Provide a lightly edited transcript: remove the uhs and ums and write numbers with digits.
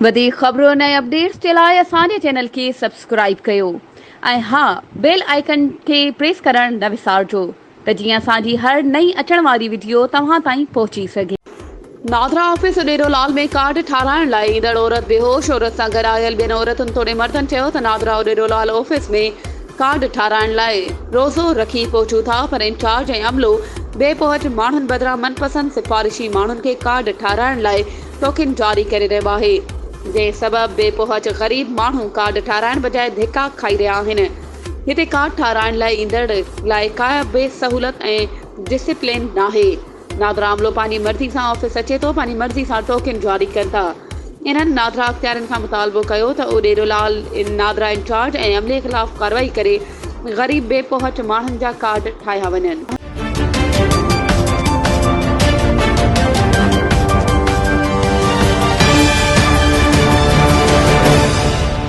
वधीक ख़बरों ऐं अपडेट्स जे लाइ असांजे चैनल खे सब्सक्राइब कयो ऐं हा बेल आइकन खे प्रेस करणु न विसारिजो त जीअं असांजी हर नई अचण वारी वीडियो तव्हां ताईं पहुची सघे। नादरा ऑफिस उॾेरोलाल में कार्ड ठाराइण लाइ ईंदड़ औरत बेहोश औरत सां गॾु आयल ॿियनि औरतुनि तोड़े मर्दनि चयो त नादरा उॾेरोलाल ऑफिस में कार्ड ठाराइण लाइ रोज़ो रखी पहुचूं था, पर इंचार्ज ऐं अमलो बेपहुच माण्हुनि बदिरां मनपसंद सिफारिशी माण्हुनि खे कार्ड ठाराइण लाइ टोकन जारी करे रहियो आहे, जंहिं सबबि बेपहुच ग़रीब माण्हू कार्ड ठाराइण बजाए धिका खाई रहिया आहिनि। हिते कार्ड ठाराइण लाइ ईंदड़ लाइ का बि सहूलियत ऐं डिसिप्लिन नाहे। नादरा अमलो पंहिंजी मर्ज़ी सां ऑफिस अचे थो, पंहिंजी मर्ज़ी सां टोकन जारी कनि था। इन्हनि नादरा अख़्तियारनि खां मुतालबो कयो त उॾेरोलाल नादरा इंचार्ज ऐं अमले ख़िलाफ़ कार्रवाई करे ग़रीब बेपहुच माण्हुनि जा कार्ड ठाहिया वञनि।